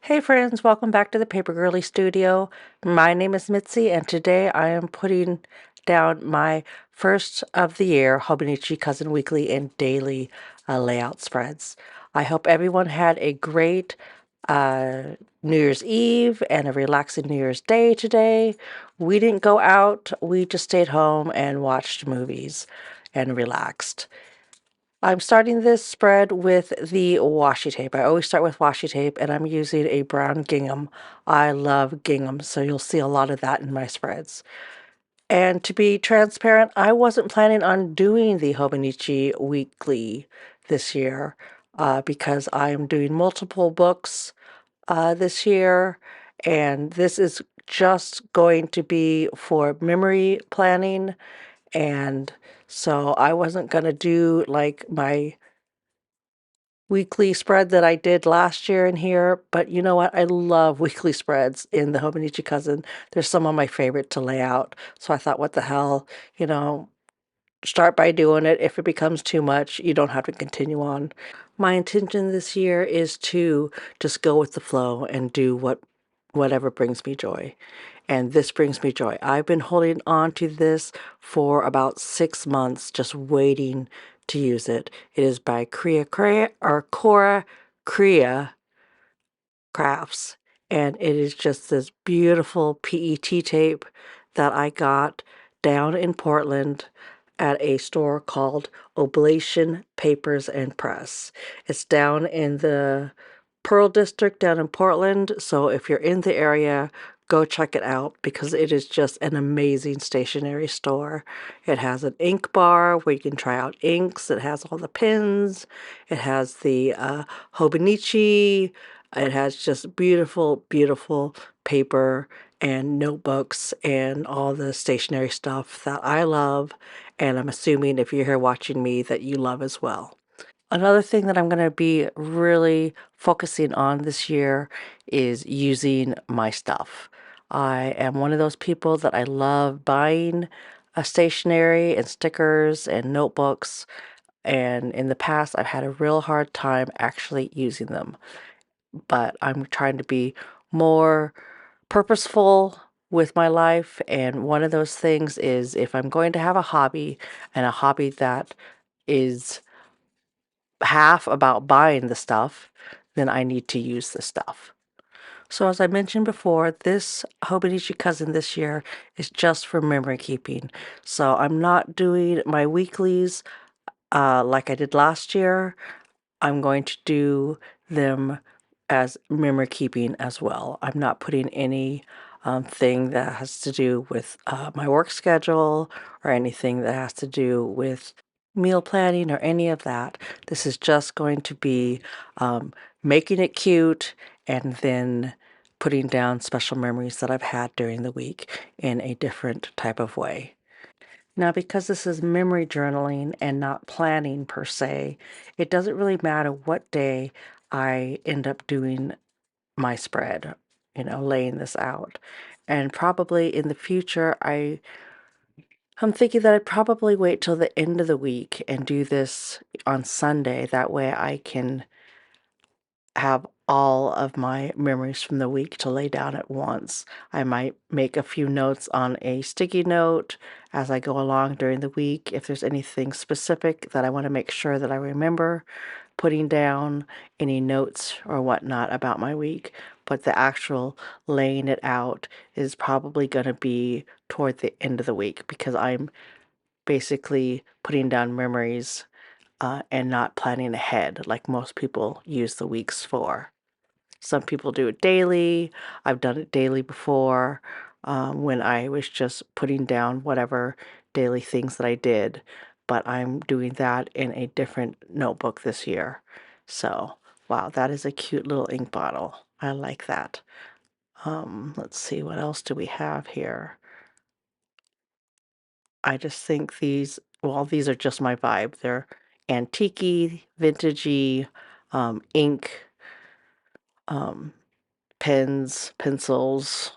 Hey friends, welcome back to the Paper Girly Studio. My name is Mitzi, and today I am putting down my first of the year Hobonichi Cousin Weekly and Daily layout spreads. I hope everyone had a great New Year's Eve and a relaxing New Year's Day today. We didn't go out, we just stayed home and watched movies and relaxed. I'm starting this spread with the washi tape. I always start with washi tape, and I'm using a brown gingham. I love gingham, so you'll see a lot of that in my spreads. And to be transparent, I wasn't planning on doing the Hobonichi weekly this year because I'm doing multiple books this year, and this is just going to be for memory planning. And so I wasn't going to do like my weekly spread that I did last year in here, but you know what? I love weekly spreads in the Hobonichi Cousin. They're some of my favorite to lay out. So I thought, what the hell, you know, start by doing it. If it becomes too much, you don't have to continue on. My intention this year is to just go with the flow and do whatever brings me joy. And this brings me joy. I've been holding on to this for about 6 months, just waiting to use it. It is by Cora Kriya Crafts, and it is just this beautiful PET tape that I got down in Portland at a store called Oblation Papers and Press. It's down in the Pearl District down in Portland, so if you're in the area, go check it out because it is just an amazing stationery store. It has an ink bar where you can try out inks. It has all the pens. It has the Hobonichi. It has just beautiful, beautiful paper and notebooks and all the stationery stuff that I love. And I'm assuming if you're here watching me that you love as well. Another thing that I'm going to be really focusing on this year is using my stuff. I am one of those people that I love buying stationery and stickers and notebooks. And in the past, I've had a real hard time actually using them. But I'm trying to be more purposeful with my life. And one of those things is if I'm going to have a hobby and a hobby that is half about buying the stuff, then I need to use the stuff. So as I mentioned before, this Hobonichi Cousin this year is just for memory keeping. So I'm not doing my weeklies like I did last year. I'm going to do them as memory keeping as well. I'm not putting any thing that has to do with my work schedule or anything that has to do with meal planning or any of that. This is just going to be making it cute and then putting down special memories that I've had during the week in a different type of way. Now, because this is memory journaling and not planning per se, it doesn't really matter what day I end up doing my spread, laying this out. And probably in the future, I'm thinking that I'd probably wait till the end of the week and do this on Sunday. That way I can have all of my memories from the week to lay down at once. I might make a few notes on a sticky note as I go along during the week. If there's anything specific that I want to make sure that I remember, putting down any notes or whatnot about my week. But the actual laying it out is probably going to be toward the end of the week because I'm basically putting down memories and not planning ahead like most people use the weeks for. Some people do it daily. I've done it daily before when I was just putting down whatever daily things that I did. But I'm doing that in a different notebook this year. So, wow, that is a cute little ink bottle. I like that. Let's see, what else do we have here? I just think these are just my vibe. They're antique-y, vintagey, ink, um, pens, pencils,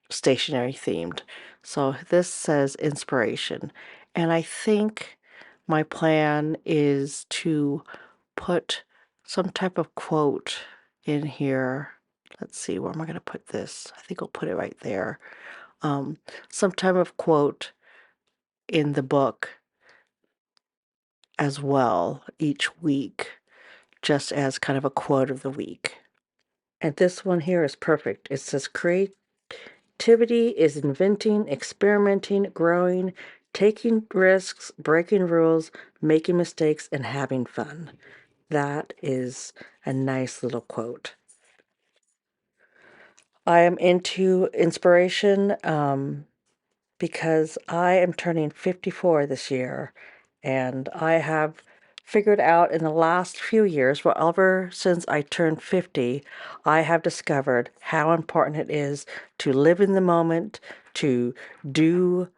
stationery themed. So this says inspiration. And I think my plan is to put some type of quote in here. let's see, where am I going to put this? I think I'll put it right there. Some type of quote in the book as well each week, just as kind of a quote of the week. And this one here is perfect. It says, creativity is inventing, experimenting, growing, taking risks, breaking rules, making mistakes, and having fun. That is a nice little quote. I am into inspiration because I am turning 54 this year, and I have figured out in the last few years, well, ever since I turned 50, I have discovered how important it is to live in the moment, to do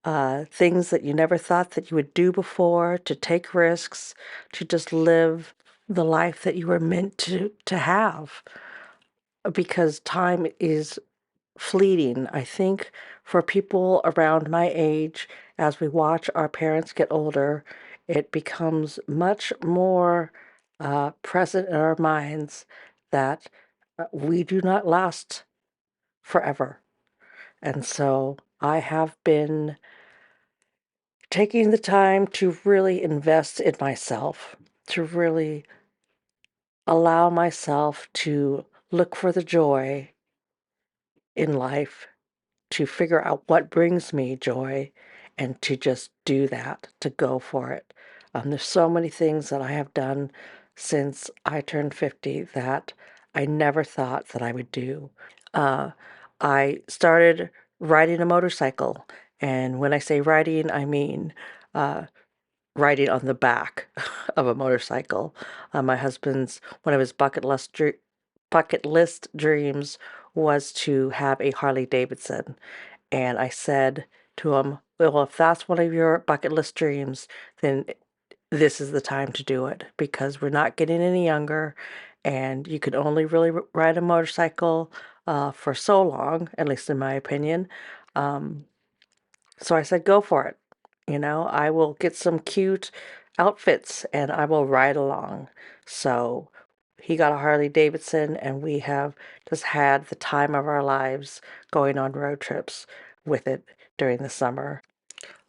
things that you never thought that you would do before, to take risks, to just live the life that you were meant to have. Because time is fleeting. I think for people around my age, as we watch our parents get older, it becomes much more present in our minds that we do not last forever. And so I have been taking the time to really invest in myself, to really allow myself to look for the joy in life, to figure out what brings me joy, and to just do that, to go for it. There's so many things that I have done since I turned 50 that I never thought that I would do. Uh, I started riding a motorcycle, and when I say riding, I mean uh, riding on the back of a motorcycle. My husband's one of his bucket list dreams was to have a Harley Davidson. And I said to him, well, if that's one of your bucket list dreams, then this is the time to do it because we're not getting any younger and you can only really ride a motorcycle for so long, at least in my opinion. Um, so I said, go for it. You know, I will get some cute outfits and I will ride along. So he got a Harley Davidson and we have just had the time of our lives going on road trips with it during the summer.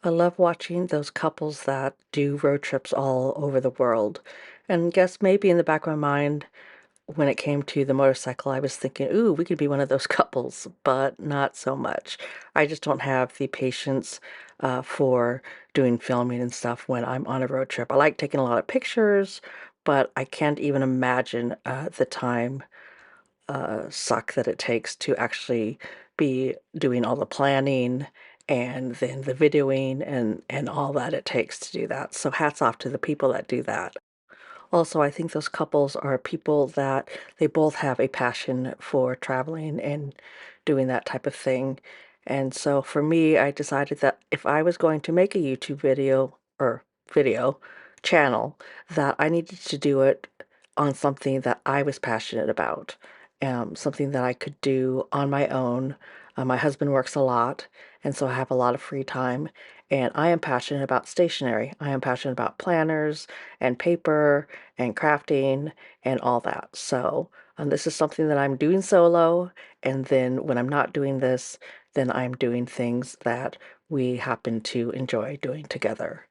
I love watching those couples that do road trips all over the world. And guess maybe in the back of my mind, when it came to the motorcycle, I was thinking, ooh, we could be one of those couples, but not so much. I just don't have the patience for doing filming and stuff when I'm on a road trip. I like taking a lot of pictures, but I can't even imagine the time suck that it takes to actually be doing all the planning and then the videoing and all that it takes to do that. So hats off to the people that do that. Also, I think those couples are people that they both have a passion for traveling and doing that type of thing. And so for me, I decided that if I was going to make a YouTube video channel, that I needed to do it on something that I was passionate about, something that I could do on my own. My husband works a lot, and so I have a lot of free time. And I am passionate about stationery. I am passionate about planners and paper and crafting and all that. So this is something that I'm doing solo. And then when I'm not doing this, then I'm doing things that we happen to enjoy doing together.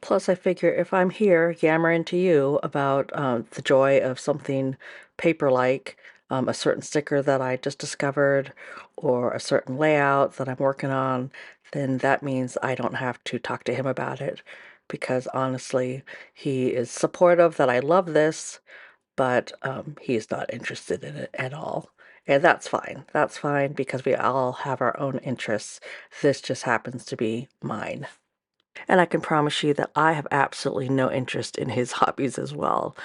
Plus, I figure if I'm here yammering to you about the joy of something paper-like, a certain sticker that I just discovered, or a certain layout that I'm working on, then that means I don't have to talk to him about it. Because honestly, he is supportive that I love this, but he's not interested in it at all. And that's fine. That's fine because we all have our own interests. This just happens to be mine. And I can promise you that I have absolutely no interest in his hobbies as well.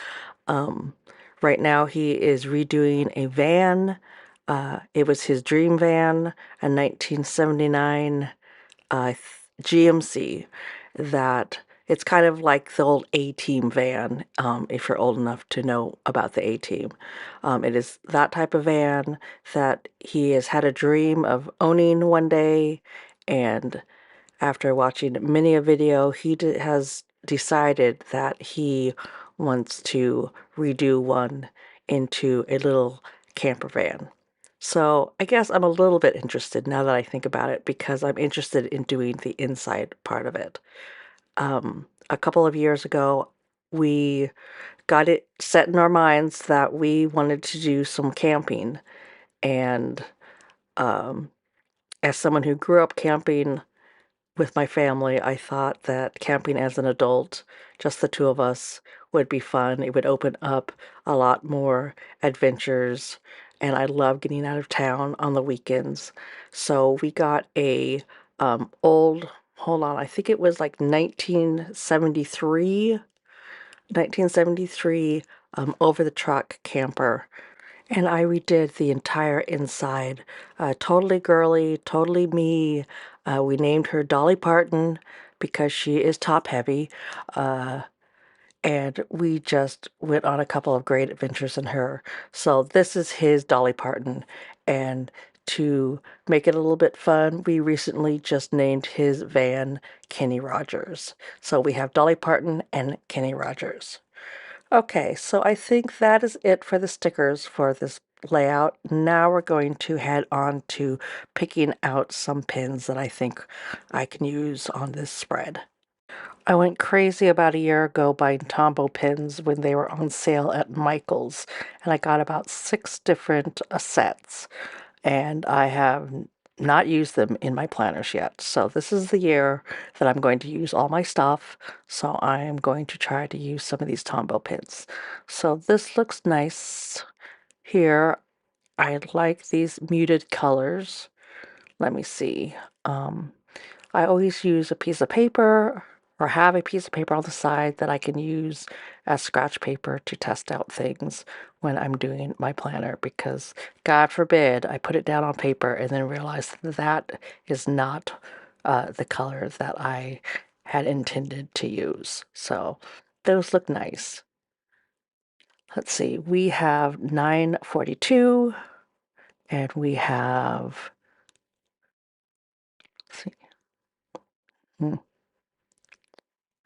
Um, right now, he is redoing a van. It was his dream van, a 1979 GMC that it's kind of like the old A-Team van, if you're old enough to know about the A-Team. It is that type of van that he has had a dream of owning one day, and after watching many a video, he has decided that he wants to redo one into a little camper van. So I guess I'm a little bit interested now that I think about it because I'm interested in doing the inside part of it. A couple of years ago, we got it set in our minds that we wanted to do some camping. And um, as someone who grew up camping with my family, I thought that camping as an adult, just the two of us, would be fun. It would open up a lot more adventures, and I love getting out of town on the weekends. So we got a old, hold on, I think it was like 1973 over the truck camper. And I redid the entire inside. Totally girly, totally me. We named her Dolly Parton because she is top heavy. Uh, and we just went on a couple of great adventures in her. So this is his Dolly Parton. And to make it a little bit fun, we recently just named his van Kenny Rogers. So we have Dolly Parton and Kenny Rogers. Okay, so I think that is it for the stickers for this layout. Now we're going to head on to picking out some pins that I think I can use on this spread. I went crazy about a year ago buying Tombow pins when they were on sale at Michael's, and I got about 6 different sets, and I have not used them in my planners yet. So this is the year that I'm going to use all my stuff, so I am going to try to use some of these Tombow pins. So this looks nice here. I like these muted colors. Let me see. Um, I always use a piece of paper or have a piece of paper on the side that I can use as scratch paper to test out things when I'm doing my planner because God forbid I put it down on paper and then realize that that is not the color that I had intended to use. So those look nice. Let's see, we have 942 and we have, let's see, hmm,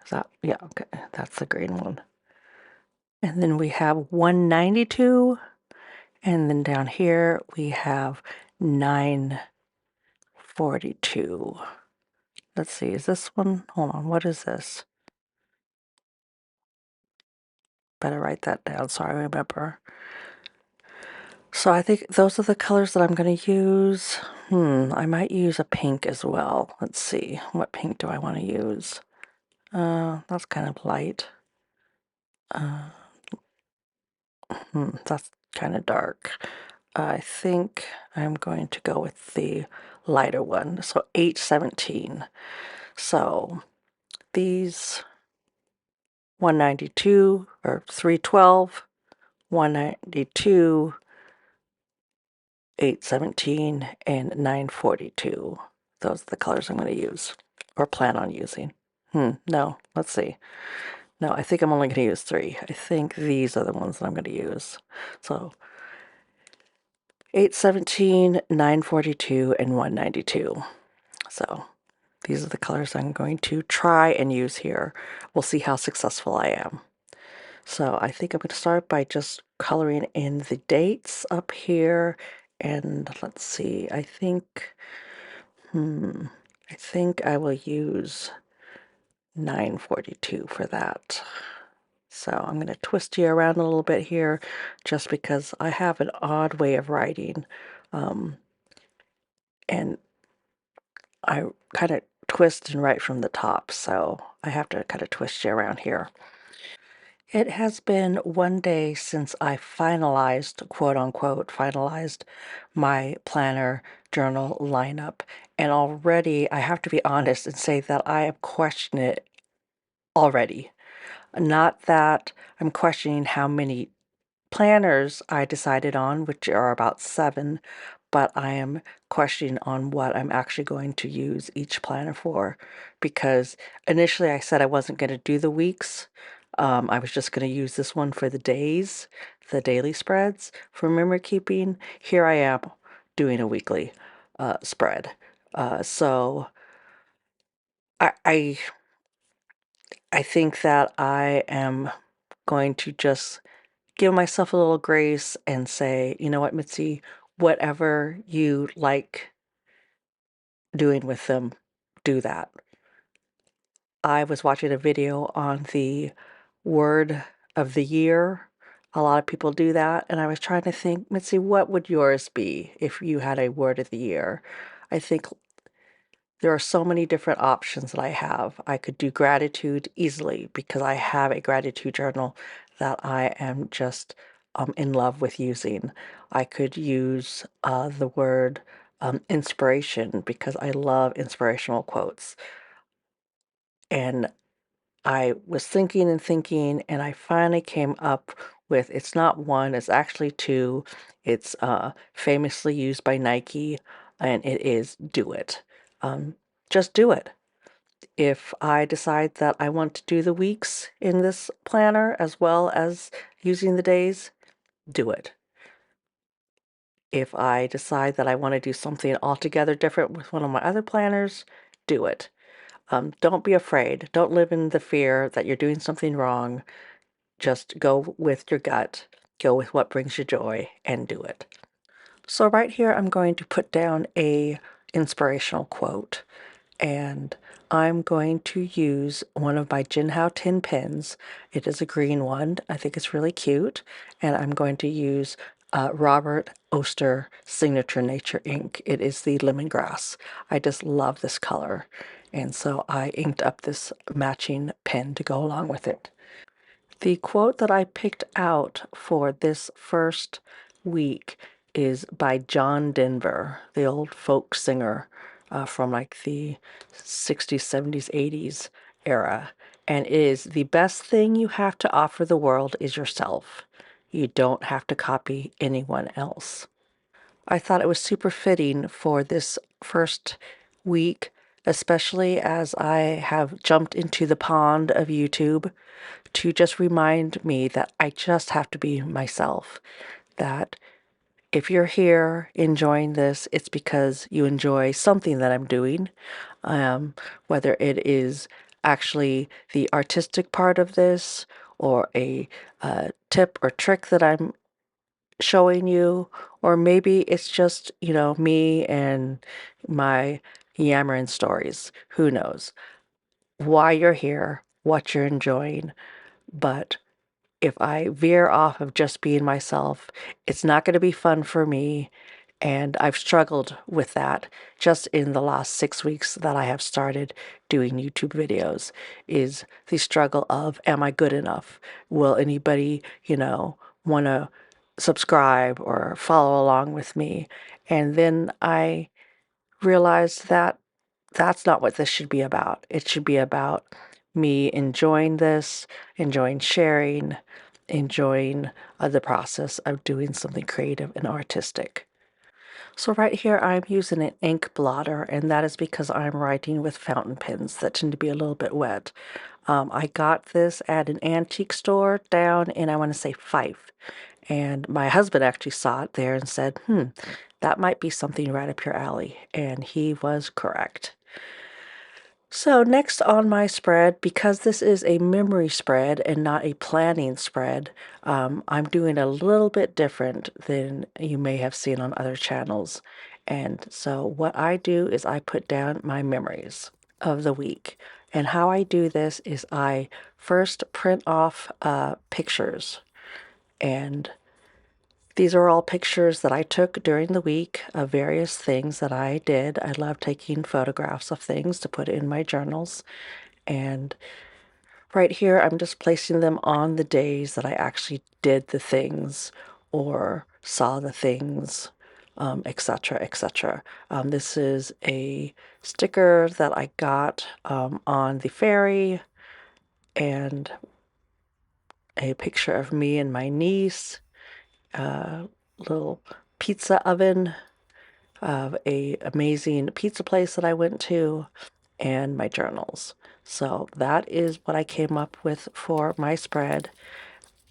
is that, yeah, okay, that's the green one. And then we have 192. And then down here we have 942. Let's see, is this one? Hold on, what is this? Better write that down so I remember. So I think those are the colors that I'm going to use. I might use a pink as well. Let's see, what pink do I want to use? That's kind of light. Uh, that's kind of dark. I think I'm going to go with the lighter one, so 817. So these 192 or 312, 192, 817, and 942. Those are the colors I'm going to use or plan on using. No, let's see. No, I think I'm only going to use 3. I think these are the ones that I'm going to use. So 817, 942, and 192. So these are the colors I'm going to try and use here. We'll see how successful I am. So I think I'm going to start by just coloring in the dates up here. And let's see, I think I will use 942 for that. So I'm going to twist you around a little bit here just because I have an odd way of writing. And I kind of twist and write from the top, so I have to kind of twist you around here. It has been one day since I finalized, quote unquote, finalized my planner journal lineup. And already I have to be honest and say that I am questioning it already. Not that I'm questioning how many planners I decided on, which are about 7, but I am questioning on what I'm actually going to use each planner for because initially I said I wasn't going to do the weeks. I was just going to use this one for the days, the daily spreads for memory keeping. Here I am doing a weekly spread. So I, I I think that I am going to just give myself a little grace and say, you know what, Mitzi, whatever you like doing with them, do that. I was watching a video on the word of the year. A lot of people do that, and I was trying to think, Mitzi, what would yours be if you had a word of the year? I think there are so many different options that I have. I could do gratitude easily because I have a gratitude journal that I am just in love with using. I could use the word inspiration because I love inspirational quotes. And I was thinking and thinking, and I finally came up with it's not one, it's actually two. It's famously used by Nike, and it is do it. Just do it. If I decide that I want to do the weeks in this planner as well as using the days, do it. If I decide that I want to do something altogether different with one of my other planners, do it. Don't be afraid. Don't live in the fear that you're doing something wrong. Just go with your gut, go with what brings you joy, and do it. So right here, I'm going to put down a inspirational quote, and I'm going to use one of my Jinhao tin pens. It is a green one. I think it's really cute, and I'm going to use Robert Oster Signature Nature ink. It is the lemongrass. I just love this color, and so I inked up this matching pen to go along with it. The quote that I picked out for this first week is by John Denver, the old folk singer from like the 60s, 70s, 80s era. And it is the best thing you have to offer the world is yourself. You don't have to copy anyone else. I thought it was super fitting for this first week, especially as I have jumped into the pond of YouTube to just remind me that I just have to be myself. That if you're here enjoying this, it's because you enjoy something that I'm doing, whether it is actually the artistic part of this or a tip or trick that I'm showing you, or maybe it's just, me and my yammering stories. Who knows why you're here, what you're enjoying, but if I veer off of just being myself, it's not going to be fun for me. And I've struggled with that just in the last 6 weeks that I have started doing YouTube videos, is the struggle of, am I good enough? Will anybody, want to subscribe or follow along with me? And then I realized that that's not what this should be about. It should be about me enjoying this, enjoying sharing, enjoying the process of doing something creative and artistic. So right here I'm using an ink blotter, and that is because I'm writing with fountain pens that tend to be a little bit wet. I got this at an antique store down in, I want to say, Fife. And my husband actually saw it there and said, that might be something right up your alley. And he was correct. So next on my spread, because this is a memory spread and not a planning spread, I'm doing a little bit different than you may have seen on other channels. And so what I do is I put down my memories of the week. And how I do this is I first print off pictures, and these are all pictures that I took during the week of various things that I did. I love taking photographs of things to put in my journals. And right here, I'm just placing them on the days that I actually did the things or saw the things, etc., etc. This is a sticker that I got on the ferry, and a picture of me and my niece, a little pizza oven of a amazing pizza place that I went to, and my journals. So that is what I came up with for my spread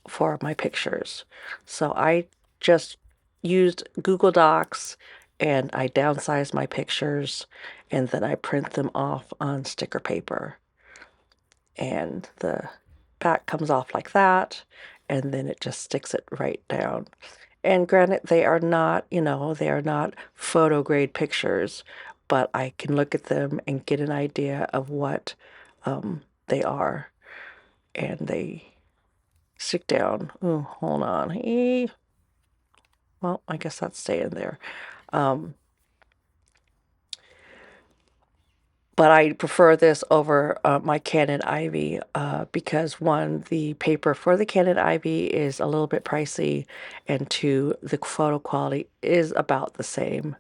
for my pictures. So I just used Google Docs, and I downsized my pictures, and then I print them off on sticker paper. And the back comes off like that. and then it just sticks it right down. And granted, they are not, they are not photo grade pictures, but I can look at them and get an idea of what they are. And they stick down. Oh, hold on. Well, I guess that's staying there. Um, but I prefer this over my Canon Ivy because one, the paper for the Canon Ivy is a little bit pricey, and two, the photo quality is about the same.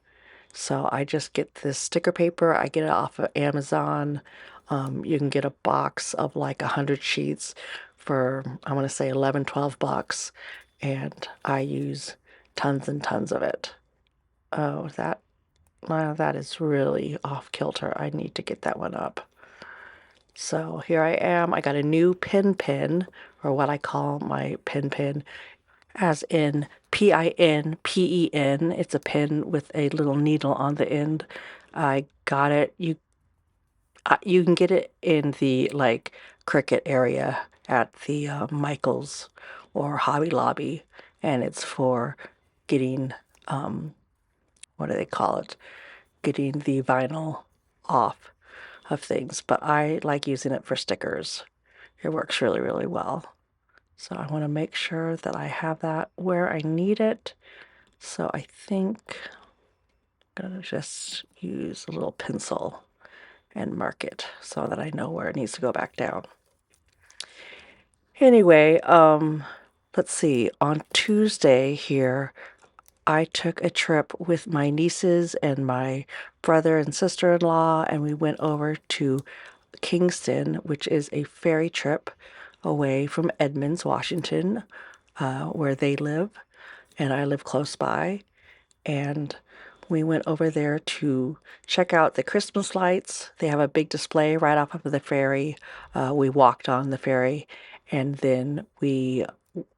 So I just get this sticker paper. I get it off of Amazon. You can get a box of like 100 sheets for, I want to say 11, $12. And I use tons and tons of it. Oh, that is really off kilter. I need to get that one up. So here I am. I got a new pen, or what I call my pen, as in PINPEN. It's a pen with a little needle on the end. I got it. You can get it in the like Cricket area at the Michaels or Hobby Lobby, and it's for getting what do they call it? Getting the vinyl off of things. But I like using it for stickers. It works really, really well. So I want to make sure that I have that where I need it. So I think I'm going to just use a little pencil and mark it so that I know where it needs to go back down. Anyway, let's see. On Tuesday here, I took a trip with my nieces and my brother and sister-in-law, and we went over to Kingston, which is a ferry trip away from Edmonds, Washington, where they live, and I live close by. And we went over there to check out the Christmas lights. They have a big display right off of the ferry. We walked on the ferry, and then we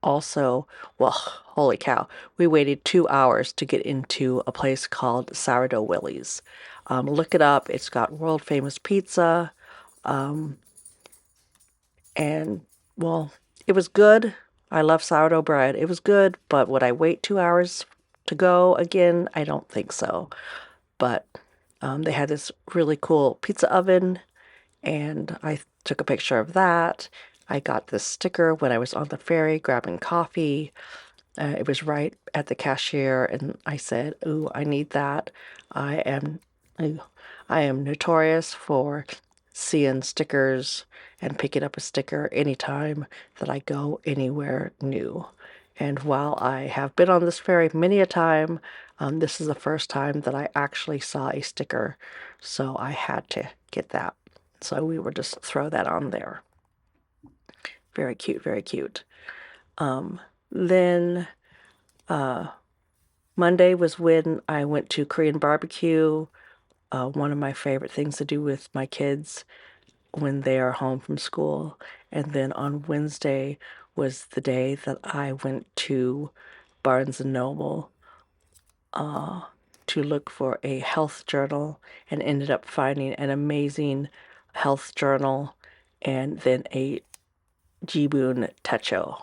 also, well, holy cow, we waited 2 hours to get into a place called Sourdough Willie's. Look it up. It's got world famous pizza. And well, it was good. I love sourdough bread. It was good, but would I wait 2 hours to go again? I don't think so. But they had this really cool pizza oven, and I took a picture of that. I got this sticker when I was on the ferry grabbing coffee. It was right at the cashier, and I said, "Ooh, I need that." I am, ooh, I am notorious for seeing stickers and picking up a sticker anytime that I go anywhere new. And while I have been on this ferry many a time, this is the first time that I actually saw a sticker, so I had to get that. So we would just throw that on there. Very cute, very cute. Then Monday was when I went to Korean barbecue, one of my favorite things to do with my kids when they are home from school. And then on Wednesday was the day that I went to Barnes and Noble to look for a health journal and ended up finding an amazing health journal and then a Jibun Techo.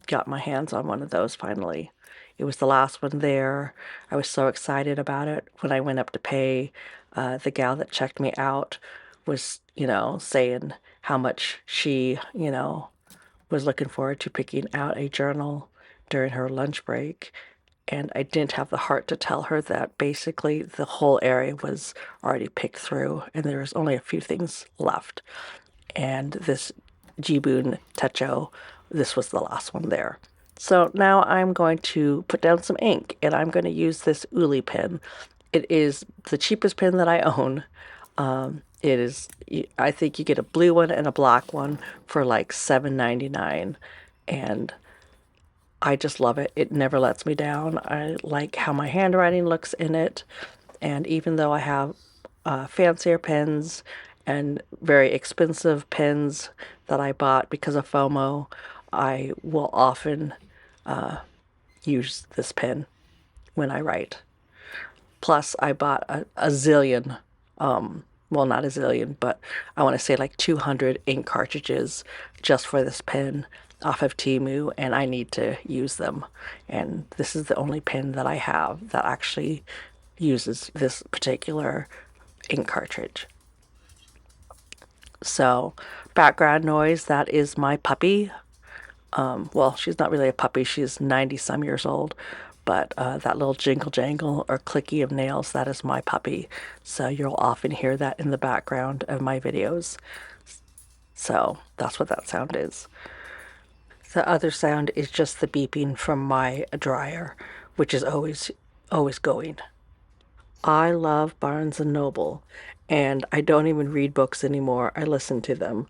Got my hands on one of those finally. It was the last one there. I was so excited about it. When I went up to pay, the gal that checked me out was, saying how much she, was looking forward to picking out a journal during her lunch break. And I didn't have the heart to tell her that basically the whole area was already picked through and there was only a few things left. And this Jibun Techo, this was the last one there. So now I'm going to put down some ink and I'm going to use this Uli pen. It is the cheapest pen that I own. It is, I think you get a blue one and a black one for like $7.99. And I just love it. It never lets me down. I like how my handwriting looks in it. And even though I have fancier pens and very expensive pens that I bought because of FOMO, I will often use this pen when I write. Plus, I bought a zillion, well, not a zillion, but I want to say like 200 ink cartridges just for this pen. off of Temu, and I need to use them. And this is the only pen that I have that actually uses this particular ink cartridge. So, background noise, that is my puppy. Well, she's not really a puppy, she's 90 some years old, but that little jingle jangle or clicky of nails, that is my puppy. So, you'll often hear that in the background of my videos. So, that's what that sound is. The other sound is just the beeping from my dryer, which is always going. I love Barnes and Noble, and I don't even read books anymore. I listen to them,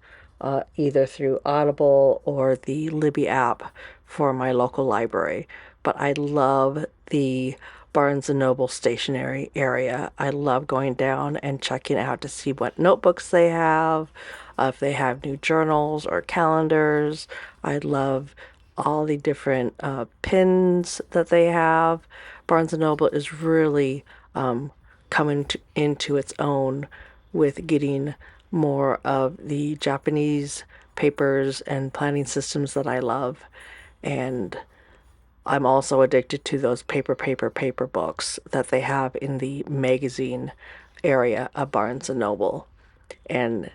either through Audible or the Libby app for my local library. But I love the Barnes and Noble stationery area. I love going down and checking out to see what notebooks they have, if they have new journals or calendars. I love all the different pins that they have. Barnes and Noble is really coming into its own with getting more of the Japanese papers and planning systems that I love. And I'm also addicted to those paper books that they have in the magazine area of Barnes and Noble. And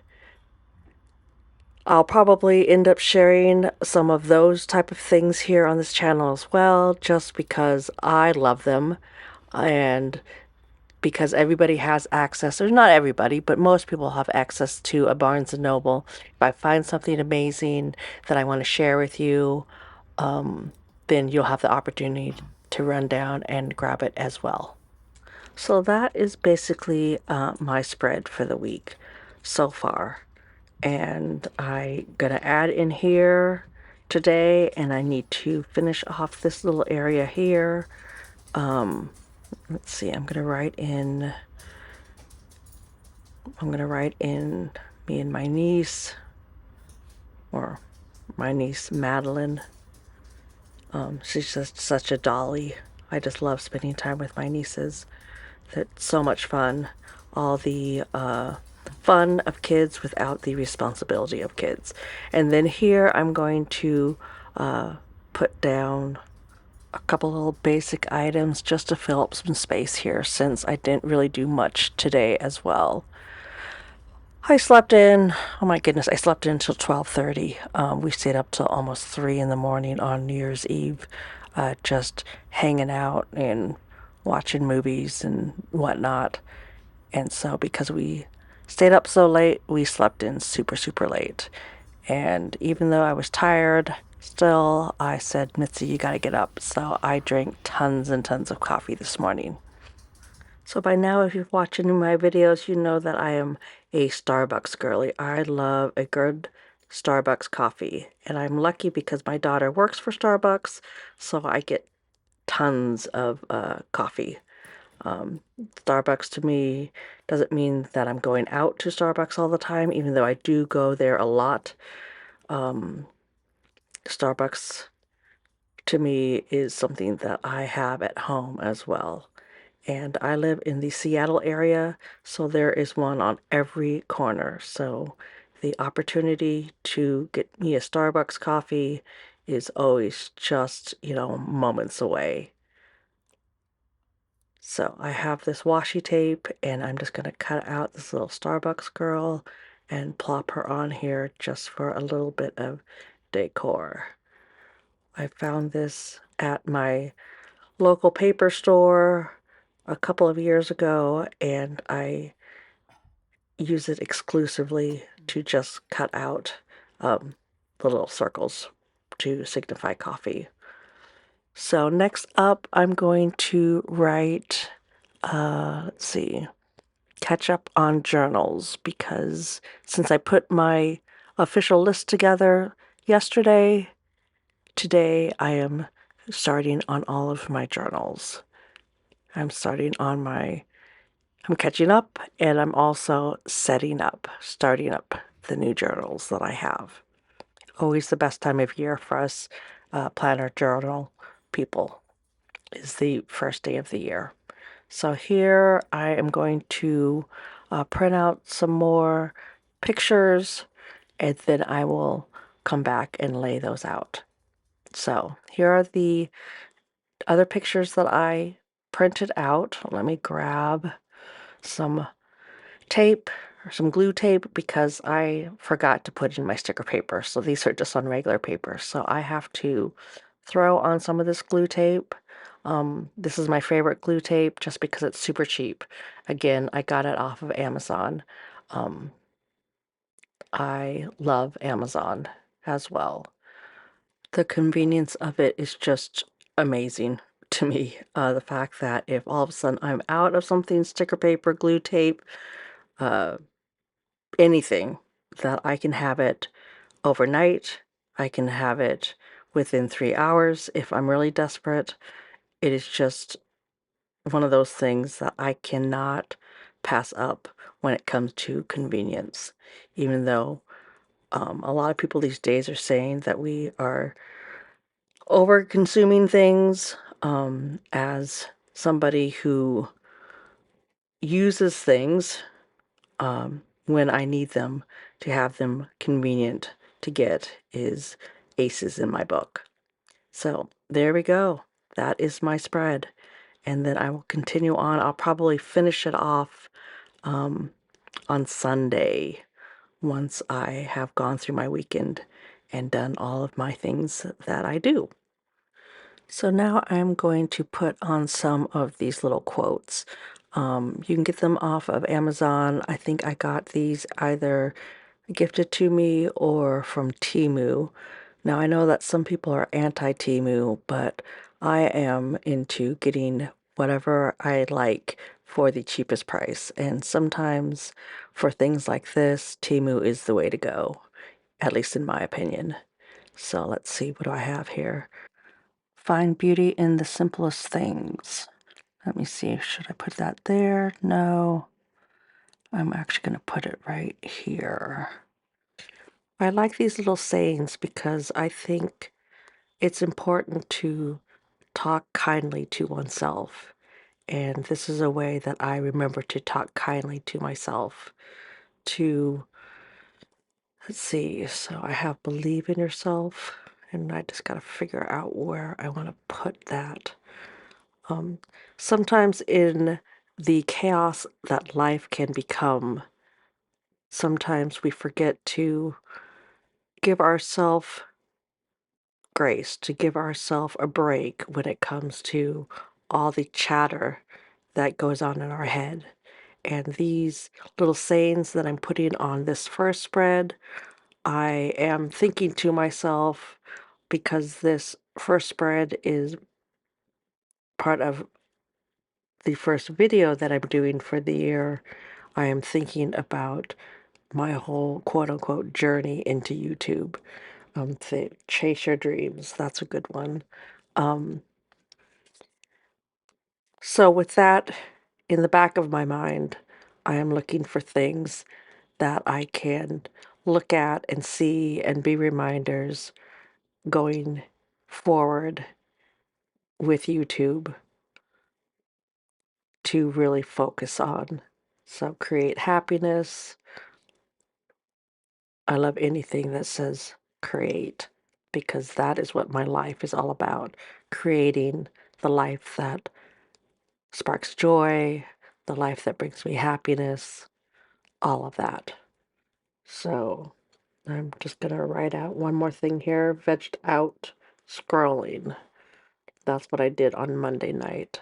I'll probably end up sharing some of those type of things here on this channel as well, just because I love them and because everybody has access, or not everybody, but most people have access to a Barnes and Noble. If I find something amazing that I want to share with you, then you'll have the opportunity to run down and grab it as well. So that is basically my spread for the week so far. And I'm gonna add in here today, and I need to finish off this little area here. Let's see, I'm gonna write in me and my niece, or my niece Madeline. She's just such a dolly. I just love spending time with my nieces. It's so much fun. All the fun of kids without the responsibility of kids. And then here I'm going to put down a couple little basic items just to fill up some space here, since I didn't really do much today as well. I slept in, oh my goodness, I slept in until 12:30. We stayed up till almost 3 in the morning on New Year's Eve, just hanging out and watching movies and whatnot. And so because we stayed up so late, we slept in super late. And even though I was tired, still, I said, Mitzi, you gotta get up. So I drank tons and tons of coffee this morning. So by now, if you're watching my videos, you know that I am a Starbucks girly. I love a good Starbucks coffee. And I'm lucky because my daughter works for Starbucks, so I get tons of coffee. Starbucks to me doesn't mean that I'm going out to Starbucks all the time, even though I do go there a lot. Starbucks to me is something that I have at home as well. And I live in the Seattle area, so there is one on every corner. So the opportunity to get me a Starbucks coffee is always just, moments away. So I have this washi tape, and I'm just going to cut out this little Starbucks girl and plop her on here just for a little bit of decor. I found this at my local paper store a couple of years ago, and I use it exclusively to just cut out the little circles to signify coffee. So next up, I'm going to write, let's see, catch up on journals, because since I put my official list together yesterday, today I am starting on all of my journals. I'm catching up, and I'm also starting up the new journals that I have. Always the best time of year for us planner journal people is the first day of the year. So here I am going to print out some more pictures, and then I will come back and lay those out. So here are the other pictures that I printed out. Let me grab some tape or some glue tape because I forgot to put in my sticker paper. So these are just on regular paper. So I have to throw on some of this glue tape. This is my favorite glue tape just because it's super cheap. Again, I got it off of Amazon. I love Amazon as well. The convenience of it is just amazing to me. The fact that if all of a sudden I'm out of something, sticker paper, glue tape, uh, anything, that I can have it overnight. I can have it within 3 hours if I'm really desperate. It is just one of those things that I cannot pass up when it comes to convenience. Even though a lot of people these days are saying that we are over consuming things, as somebody who uses things when I need them to have them convenient to get is aces in my book. So there we go. That is my spread. And then I will continue on. I'll probably finish it off on Sunday once I have gone through my weekend and done all of my things that I do. So now I'm going to put on some of these little quotes. You can get them off of Amazon. I think I got these either gifted to me or from Temu. Now I know that some people are anti-Temu, but I am into getting whatever I like for the cheapest price. And sometimes for things like this, Temu is the way to go, at least in my opinion. So let's see, what do I have here? Find beauty in the simplest things. Let me see, should I put that there? No. I'm actually going to put it right here. I like these little sayings because I think it's important to talk kindly to oneself. And this is a way that I remember to talk kindly to myself. To, let's see, so I have believe in yourself, and I just got to figure out where I want to put that. Sometimes in the chaos that life can become, sometimes we forget to give ourselves grace, to give ourselves a break when it comes to all the chatter that goes on in our head. And these little sayings that I'm putting on this first spread, I am thinking to myself, because this first spread is part of the first video that I'm doing for the year, I am thinking about my whole quote unquote journey into YouTube. Chase your dreams, that's a good one. So with that in the back of my mind, I am looking for things that I can look at and see and be reminders going forward with YouTube to really focus on. So create happiness. I love anything that says create because that is what my life is all about. Creating the life that sparks joy, the life that brings me happiness, all of that. So I'm just going to write out one more thing here. Vegged out scrolling. That's what I did on Monday night.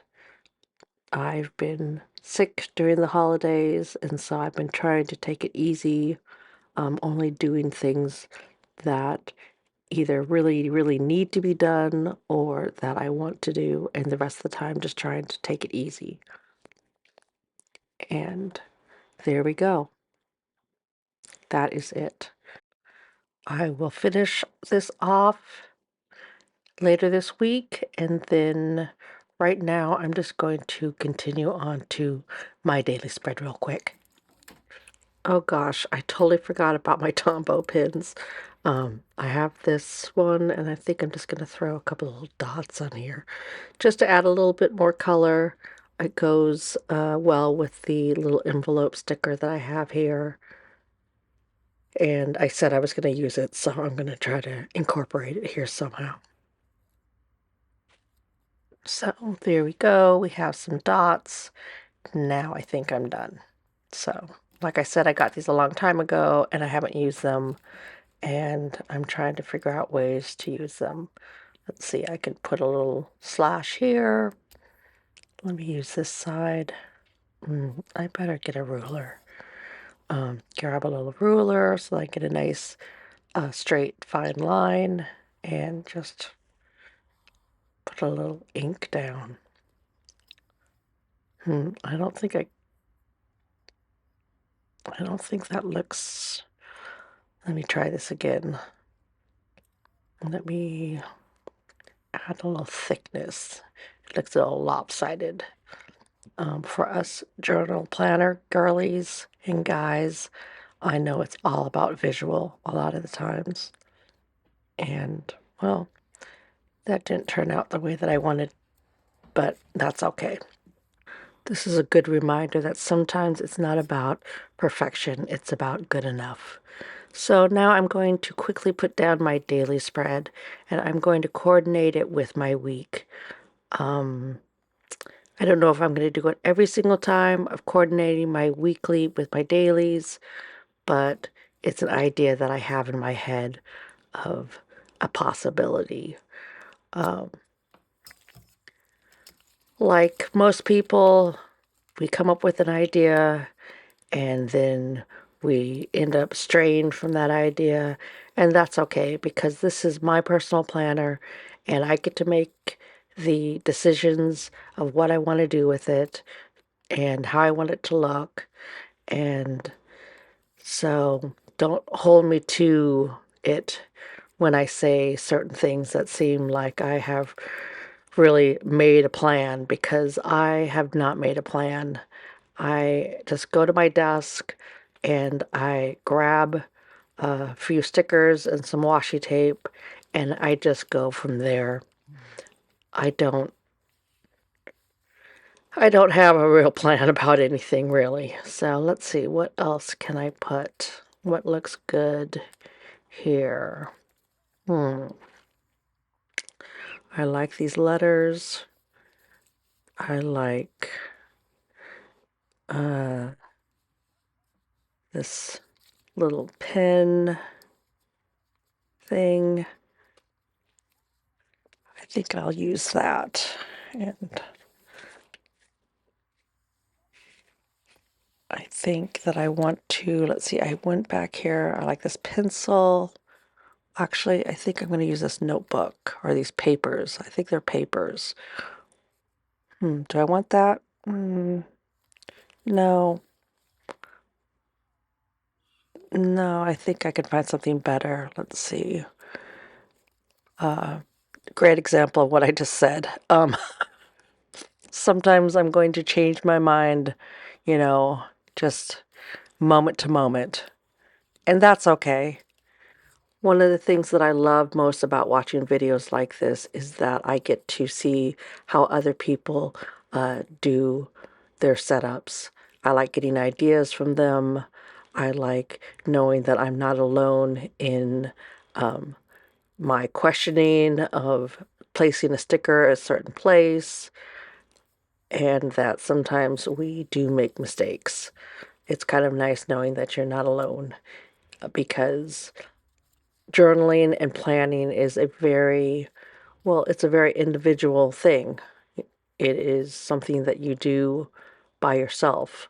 I've been sick during the holidays, and so I've been trying to take it easy, only doing things that either really, really need to be done or that I want to do, and the rest of the time just trying to take it easy. And there we go. That is it. I will finish this off later this week, and then right now I'm just going to continue on to my daily spread real quick. Oh gosh, I totally forgot about my Tombow pins. I have this one, and I think I'm just going to throw a couple of little dots on here just to add a little bit more color. It goes well with the little envelope sticker that I have here. and I said I was going to use it, so I'm going to try to incorporate it here somehow. So there we go. We have some dots. Now I think I'm done. So, like I said, I got these a long time ago and I haven't used them, and I'm trying to figure out ways to use them. Let's see, I could put a little slash here. Let me use this side. I better get a ruler. Grab a little ruler so I get a nice straight fine line, and just put a little ink down. I don't think that looks. Let me try this again. Let me add a little thickness. It looks a little lopsided. For us journal planner girlies and guys, I know it's all about visual a lot of the times. And, well, that didn't turn out the way that I wanted, but that's okay. This is a good reminder that sometimes it's not about perfection, it's about good enough. So now I'm going to quickly put down my daily spread, and I'm going to coordinate it with my week. I don't know if I'm going to do it every single time of coordinating my weekly with my dailies, but it's an idea that I have in my head of a possibility. Like most people, we come up with an idea and then we end up straying from that idea, and that's okay because this is my personal planner and I get to make the decisions of what I want to do with it and how I want it to look. And so don't hold me to it when I say certain things that seem like I have really made a plan, because I have not made a plan. I just go to my desk and I grab a few stickers and some washi tape and I just go from there. I don't I don't have a real plan about anything really. So let's see, what else can I put? What looks good here? I like these letters. I like uh, this little pen thing. I think I'll use that. And I think that I want to, let's see, I went back here. I like this pencil. Actually, I think I'm going to use this notebook or these papers. I think they're papers. Do I want that? No. No, I think I can find something better. Let's see. Great example of what I just said. Sometimes I'm going to change my mind, you know, just moment to moment. And that's okay. One of the things that I love most about watching videos like this is that I get to see how other people do their setups. I like getting ideas from them. I like knowing that I'm not alone in my questioning of placing a sticker at a certain place, and that sometimes we do make mistakes. It's kind of nice knowing that you're not alone, because journaling and planning is it's a very individual thing. It is something that you do by yourself.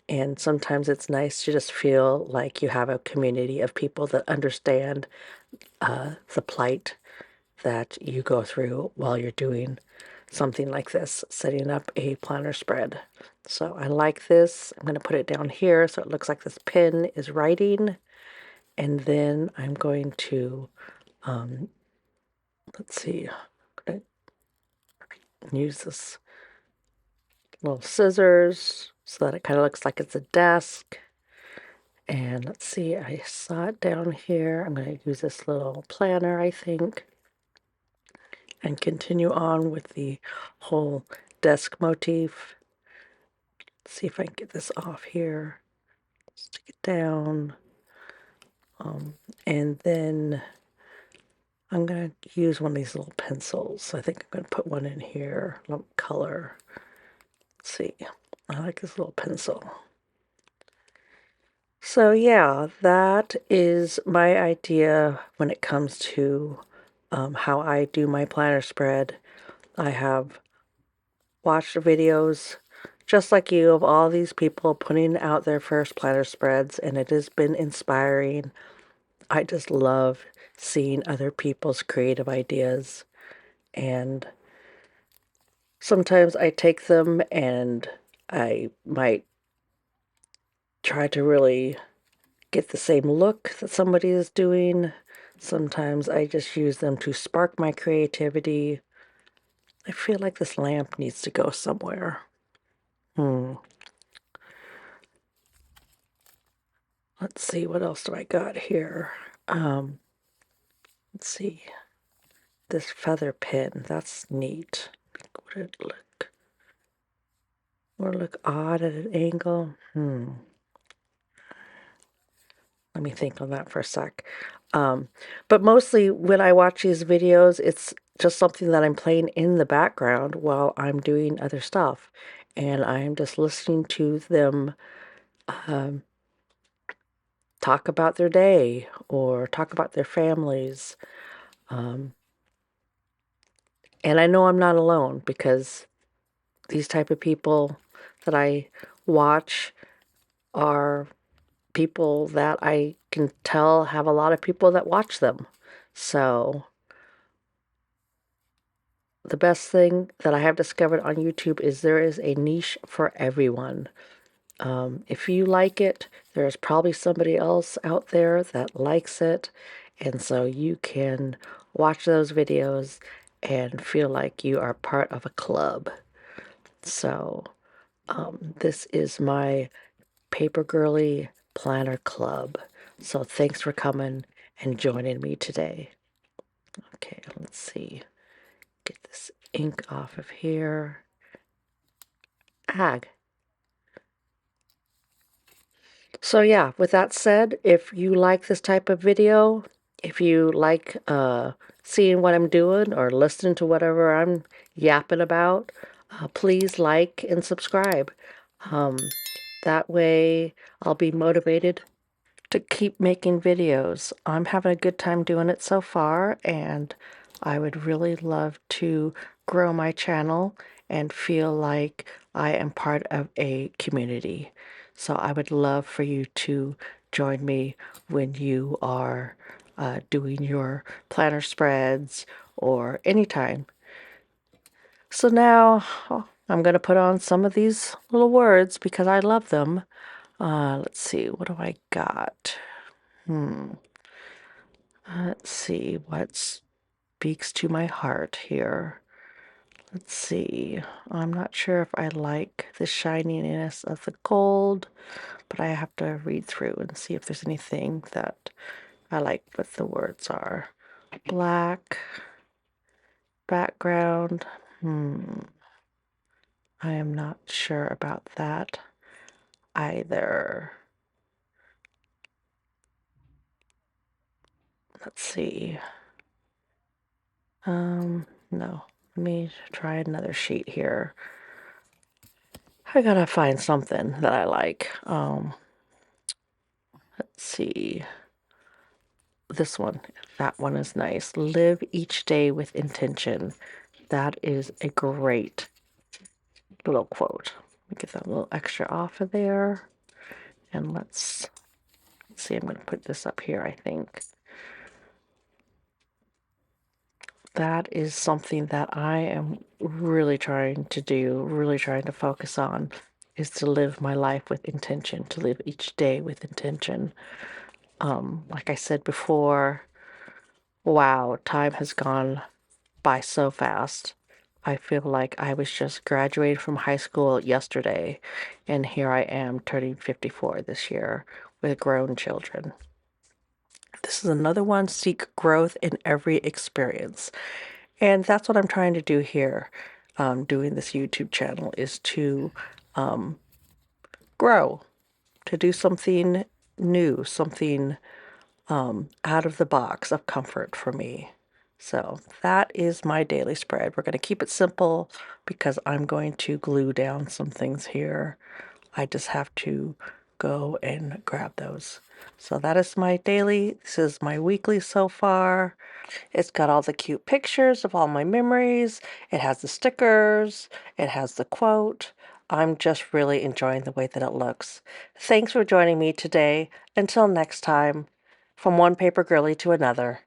And sometimes it's nice to just feel like you have a community of people that understand the plight that you go through while you're doing something like this, setting up a planner spread. So I like this. I'm going to put it down here so it looks like this pen is writing. And then I'm going to, let's see, I'm going to use this little scissors so that it kind of looks like it's a desk. And let's see, I saw it down here. I'm going to use this little planner, I think, and continue on with the whole desk motif. Let's see if I can get this off here. Stick it down. And then I'm going to use one of these little pencils. I think I'm going to put one in here, color. Let's see. I like this little pencil. So yeah, that is my idea when it comes to how I do my planner spread. I have watched videos just like you of all these people putting out their first planner spreads, and it has been inspiring. I just love seeing other people's creative ideas, and sometimes I take them and I might try to really get the same look that somebody is doing. Sometimes I just use them to spark my creativity. I feel like this lamp needs to go somewhere. Let's see, what else do I got here? Let's see. This feather pin, that's neat. Would it look, or look odd at an angle? Let me think on that for a sec. But mostly when I watch these videos, it's just something that I'm playing in the background while I'm doing other stuff. And I'm just listening to them talk about their day or talk about their families. Um, and I know I'm not alone because these type of people that I watch are people that I can tell have a lot of people that watch them. So the best thing that I have discovered on YouTube is there is a niche for everyone. If you like it, there's probably somebody else out there that likes it. And so you can watch those videos and feel like you are part of a club. So this is my Paper Girly Planner Club. So thanks for coming and joining me today. Okay, let's see. Get this ink off of here. Ag. So yeah, with that said, if you like this type of video, if you like seeing what I'm doing or listening to whatever I'm yapping about, please like and subscribe. Um, that way I'll be motivated to keep making videos. I'm having a good time doing it so far, and I would really love to grow my channel and feel like I am part of a community. So I would love for you to join me when you are doing your planner spreads or anytime. So now I'm going to put on some of these little words because I love them. Let's see, what do I got? Let's see what speaks to my heart here. Let's see. I'm not sure if I like the shininess of the gold, but I have to read through and see if there's anything that I like what the words are. Black background. I am not sure about that either. Let's see. No. Let me try another sheet here. I gotta find something that I like. Let's see. This one. That one is nice. Live each day with intention. That is a great little quote. Let me get that little extra off of there. And let's see. I'm going to put this up here, I think. That is something that I am really trying to do, really trying to focus on, is to live my life with intention, to live each day with intention. Like I said before, wow, time has gone by so fast. I feel like I was just graduated from high school yesterday, and here I am turning 54 this year with grown children. This is another one, seek growth in every experience. And that's what I'm trying to do here, doing this YouTube channel, is to grow, to do something new, something out of the box of comfort for me. So that is my daily spread. We're going to keep it simple because I'm going to glue down some things here. I just have to go and grab those. So that is my daily. This is my weekly so far. It's got all the cute pictures of all my memories. It has the stickers. It has the quote. I'm just really enjoying the way that it looks. Thanks for joining me today. Until next time, from one paper girly to another.